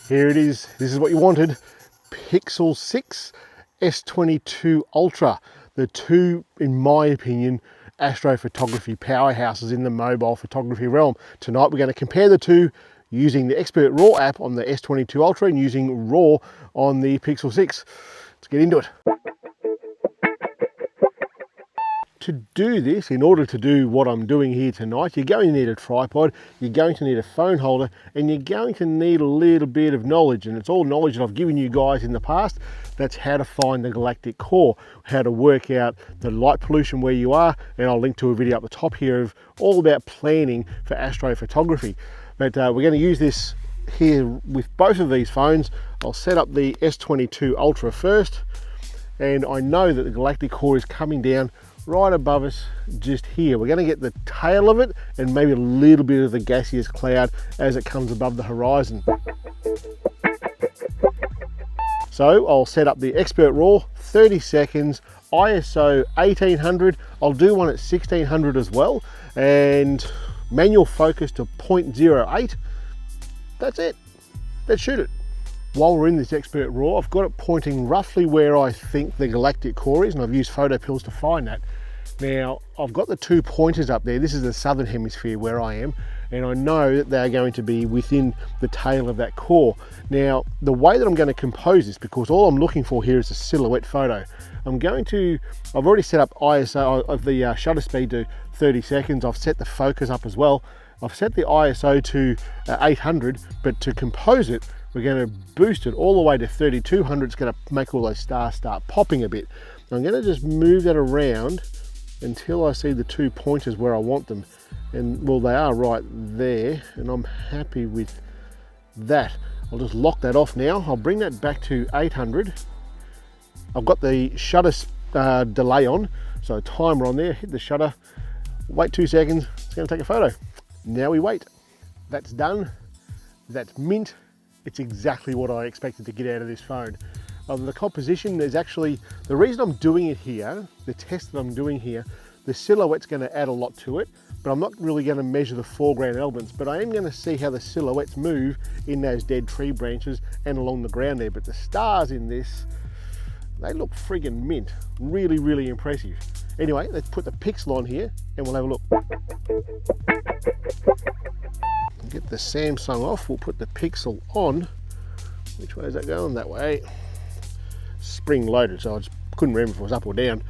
Here it is. This is what you wanted. Pixel 6 S22 Ultra. The two, in my opinion, astrophotography powerhouses in the mobile photography realm. Tonight we're going to compare the two using the Expert RAW app on the S22 Ultra and using RAW on the Pixel 6. Let's get into it. To do this, in order to do what I'm doing here tonight, you're going to need a tripod, you're going to need a phone holder, and you're going to need a little bit of knowledge. And it's all knowledge that I've given you guys in the past. That's how to find the galactic core, how to work out the light pollution where you are, and I'll link to a video up the top here of all about planning for astrophotography. But we're going to use this here with both of these phones. I'll set up the S22 Ultra first, and I know that the galactic core is coming down right above us just here. We're going to get the tail of it and maybe a little bit of the gaseous cloud as it comes above the horizon. So I'll set up the Expert RAW, 30 seconds, ISO 1800. I'll do one at 1600 as well, and manual focus to 0.08. That's it. Let's shoot it. While we're in this Expert RAW, I've got it pointing roughly where I think the galactic core is, and I've used photo pills to find that. Now, I've got the two pointers up there. This is the southern hemisphere where I am, and I know that they're going to be within the tail of that core. Now, the way that I'm going to compose this, because all I'm looking for here is a silhouette photo, I've already set up ISO of the shutter speed to 30 seconds. I've set the focus up as well. I've set the ISO to 800, but to compose it, we're going to boost it all the way to 3200. It's going to make all those stars start popping a bit. I'm going to just move that around until I see the two pointers where I want them. And well, they are right there, and I'm happy with that. I'll just lock that off now. I'll bring that back to 800. I've got the shutter delay on, so timer on there. Hit the shutter, wait 2 seconds. It's going to take a photo. Now we wait. That's done. That's mint. It's exactly what I expected to get out of this phone. The composition is actually, the reason I'm doing it here, the test that I'm doing here, the silhouette's going to add a lot to it, but I'm not really going to measure the foreground elements, but I am going to see how the silhouettes move in those dead tree branches and along the ground there. But the stars in this, they look friggin' mint. Really, really impressive. Anyway, let's put the pixel on here and we'll have a look. Get the Samsung off, we'll put the pixel on. Which way is that going? That way. Spring loaded, so I just couldn't remember if it was up or down.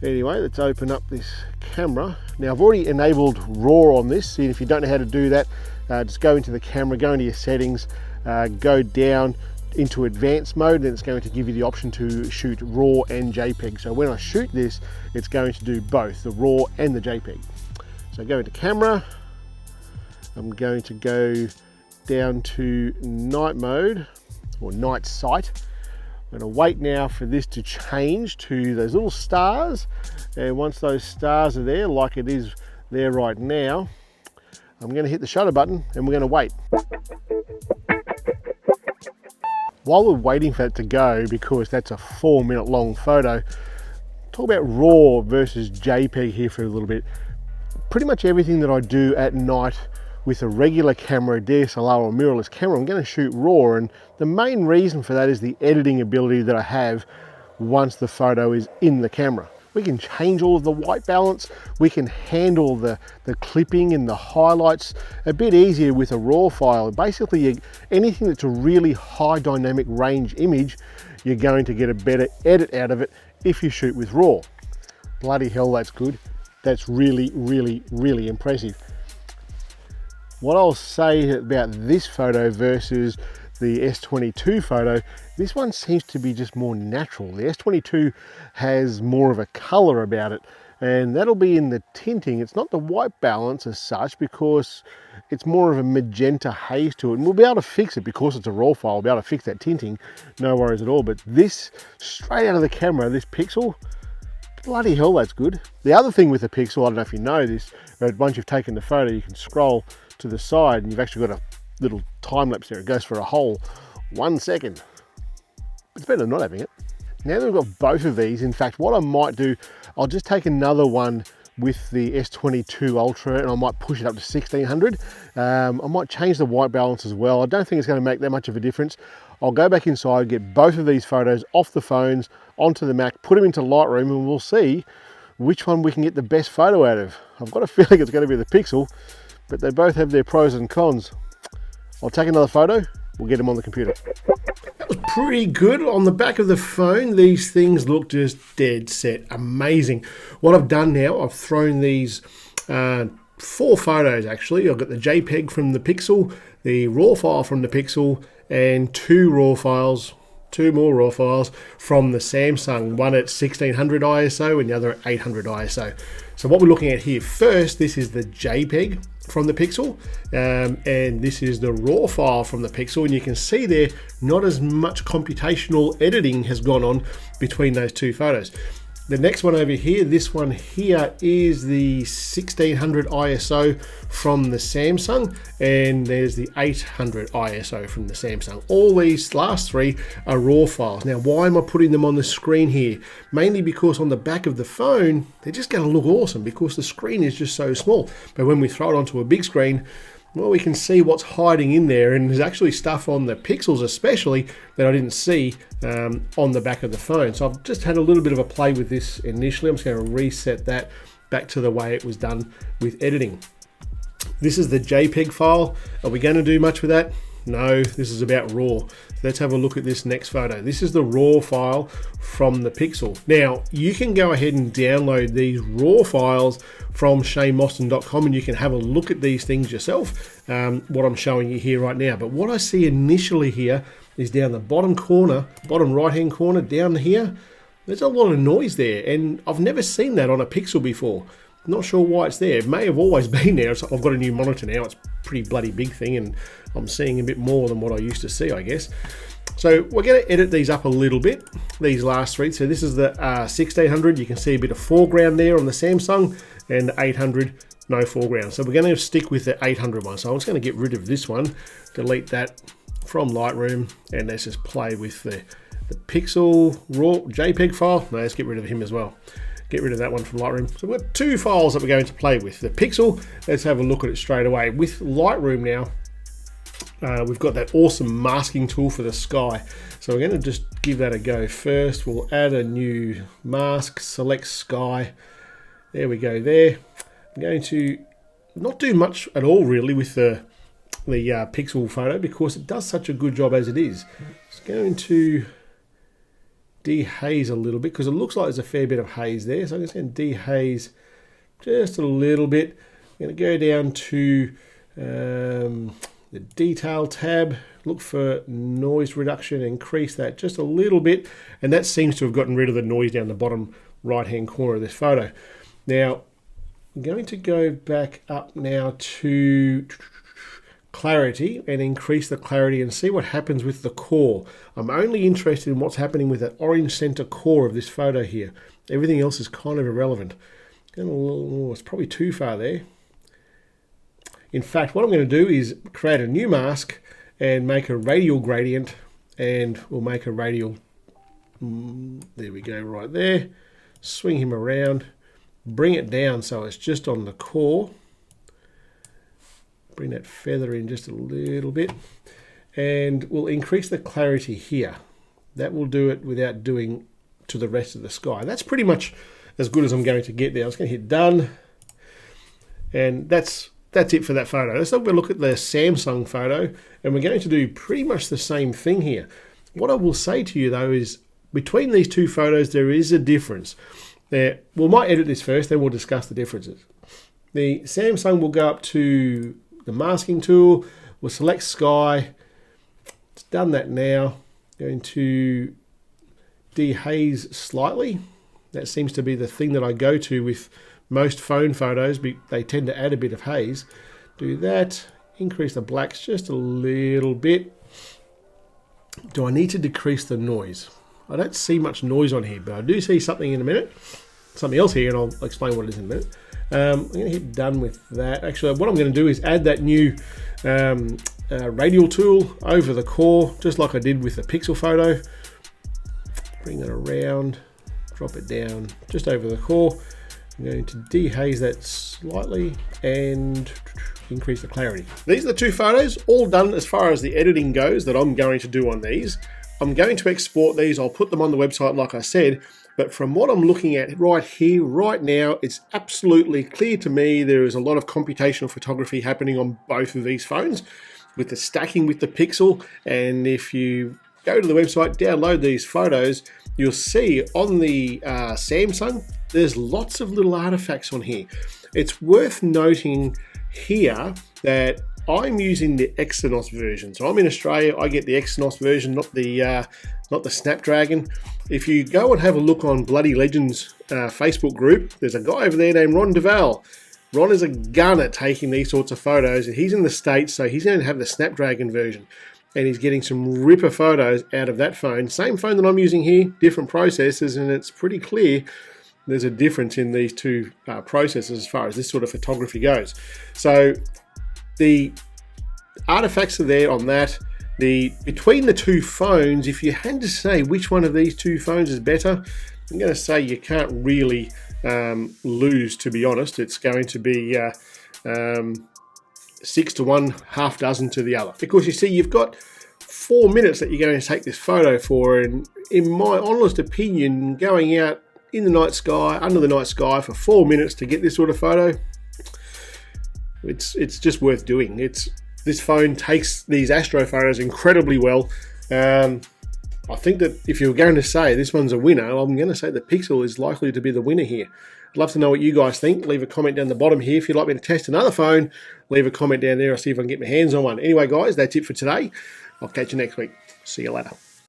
Anyway, let's open up this camera. Now I've already enabled RAW on this, and if you don't know how to do that, just go into the camera, go into your settings, go down into advanced mode, then it's going to give you the option to shoot RAW and JPEG. So when I shoot this, it's going to do both, the RAW and the JPEG. So go into camera, I'm going to go down to night mode, or night sight. I'm going to wait now for this to change to those little stars, and once those stars are there, like it is there right now, I'm going to hit the shutter button and we're going to wait. While we're waiting for it to go, because that's a 4-minute long photo, talk about RAW versus JPEG here for a little bit. Pretty much everything that I do at night with a regular camera, DSLR or mirrorless camera, I'm going to shoot RAW, and the main reason for that is the editing ability that I have once the photo is in the camera. We can change all of the white balance, we can handle the clipping and the highlights a bit easier with a RAW file. Basically, anything that's a really high dynamic range image, you're going to get a better edit out of it if you shoot with RAW. Bloody hell, that's good. That's really, really, really impressive. What I'll say about this photo versus the S22 photo, this one seems to be just more natural. The S22 has more of a color about it, and that'll be in the tinting. It's not the white balance as such, because it's more of a magenta haze to it, and we'll be able to fix it because it's a RAW file. We'll be able to fix that tinting, no worries at all. But this, straight out of the camera, this pixel, bloody hell, that's good. The other thing with the pixel, I don't know if you know this, but once you've taken the photo, you can scroll to the side and you've actually got a little time lapse there. It goes for a whole 1 second. It's better than not having it. Now that we've got both of these, in fact, what I might do, I'll just take another one with the S22 Ultra, and I might push it up to 1600. I might change the white balance as well. I don't think it's going to make that much of a difference. I'll go back inside, get both of these photos off the phones, onto the Mac, put them into Lightroom, and we'll see which one we can get the best photo out of. I've got a feeling it's going to be the Pixel, but they both have their pros and cons. I'll take another photo, we'll get them on the computer. That was pretty good. On the back of the phone, these things look just dead set amazing. What I've done now, I've thrown these 4 photos actually. I've got the JPEG from the Pixel, the RAW file from the Pixel, and 2 more raw files from the Samsung, one at 1600 ISO and the other at 800 ISO. So what we're looking at here, first, this is the JPEG from the Pixel, and this is the RAW file from the Pixel, and you can see there not as much computational editing has gone on between those 2 photos. The next one over here, this one here is the 1600 ISO from the Samsung, and there's the 800 ISO from the Samsung. All these last 3 are RAW files. Now, why am I putting them on the screen here? Mainly because on the back of the phone, they're just going to look awesome because the screen is just so small. But when we throw it onto a big screen, well, we can see what's hiding in there, and there's actually stuff on the Pixels especially that I didn't see on the back of the phone. So I've just had a little bit of a play with this initially. I'm just going to reset that back to the way it was done with editing. This is the JPEG file. Are we going to do much with that? No, this is about RAW. Let's have a look at this next photo. This is the RAW file from the Pixel. Now, you can go ahead and download these RAW files from ShaneMostyn.com, and you can have a look at these things yourself, what I'm showing you here right now. But what I see initially here is down the bottom corner, bottom right-hand corner, down here, there's a lot of noise there, and I've never seen that on a Pixel before. Not sure why it's there. It may have always been there. So I've got a new monitor now. It's a pretty bloody big thing, and I'm seeing a bit more than what I used to see, I guess. So we're going to edit these up a little bit, these last 3. So this is the 1600. You can see a bit of foreground there on the Samsung, and the 800, no foreground. So we're going to stick with the 800 one. So I'm just going to get rid of this one, delete that from Lightroom, and let's just play with the Pixel RAW JPEG file. No, let's get rid of him as well. Get rid of that one from Lightroom. So we've got 2 files that we're going to play with. The Pixel, let's have a look at it straight away. With Lightroom now, we've got that awesome masking tool for the sky. So we're going to just give that a go first. We'll add a new mask, select sky. There we go there. I'm going to not do much at all really with the Pixel photo because it does such a good job as it is. It's going to dehaze a little bit because it looks like there's a fair bit of haze there. So I'm just going to dehaze just a little bit. I'm going to go down to the detail tab, look for noise reduction, increase that just a little bit, and that seems to have gotten rid of the noise down the bottom right hand corner of this photo. Now I'm going to go back up now to clarity and increase the clarity and see what happens with the core. I'm only interested in what's happening with that orange center core of this photo here. Everything else is kind of irrelevant. It's probably too far there. In fact, what I'm going to do is create a new mask and make a radial gradient, and we'll make a radial, there we go, right there. Swing him around, bring it down so it's just on the core. Bring that feather in just a little bit, and we'll increase the clarity here. That will do it without doing to the rest of the sky. That's pretty much as good as I'm going to get there. I'm just going to hit done, and that's it for that photo. Let's have a look at the Samsung photo, and we're going to do pretty much the same thing here. What I will say to you though is between these 2 photos there is a difference. We might edit this first, then we'll discuss the differences. The Samsung will go up to the masking tool, we'll select sky. It's done that now. Going to dehaze slightly. That seems to be the thing that I go to with most phone photos. They tend to add a bit of haze. Do that, increase the blacks just a little bit. Do I need to decrease the noise? I don't see much noise on here, but I do see something in a minute. Something else here, and I'll explain what it is in a minute. I'm going to hit done with that. Actually, what I'm going to do is add that new radial tool over the core, just like I did with the Pixel photo. Bring it around, drop it down just over the core. I'm going to dehaze that slightly and increase the clarity. These are the two photos, all done as far as the editing goes that I'm going to do on these. I'm going to export these, I'll put them on the website like I said, but from what I'm looking at right here, right now, it's absolutely clear to me there is a lot of computational photography happening on both of these phones with the stacking with the pixel. And if you go to the website, download these photos, you'll see on the Samsung, there's lots of little artifacts on here. It's worth noting here that I'm using the Exynos version. So I'm in Australia, I get the Exynos version, not the Snapdragon. If you go and have a look on Bloody Legends Facebook group, there's a guy over there named Ron Duval. Ron is a gun at taking these sorts of photos, and he's in the States, so he's going to have the Snapdragon version. And he's getting some ripper photos out of that phone. Same phone that I'm using here, different processors, and it's pretty clear there's a difference in these two processors as far as this sort of photography goes. So the artifacts are there on that. Between the two phones, if you had to say which one of these two phones is better, I'm going to say you can't really lose, to be honest. It's going to be 6 to 1, half dozen to the other. Because you see, you've got 4 minutes that you're going to take this photo for, and in my honest opinion, going out in the night sky, under the night sky for 4 minutes to get this sort of photo, it's just worth doing. This phone takes these astro photos incredibly well. I think that if you're going to say this one's a winner, I'm going to say the Pixel is likely to be the winner here. I'd love to know what you guys think. Leave a comment down the bottom here. If you'd like me to test another phone, leave a comment down there. I'll see if I can get my hands on one. Anyway, guys, that's it for today. I'll catch you next week. See you later.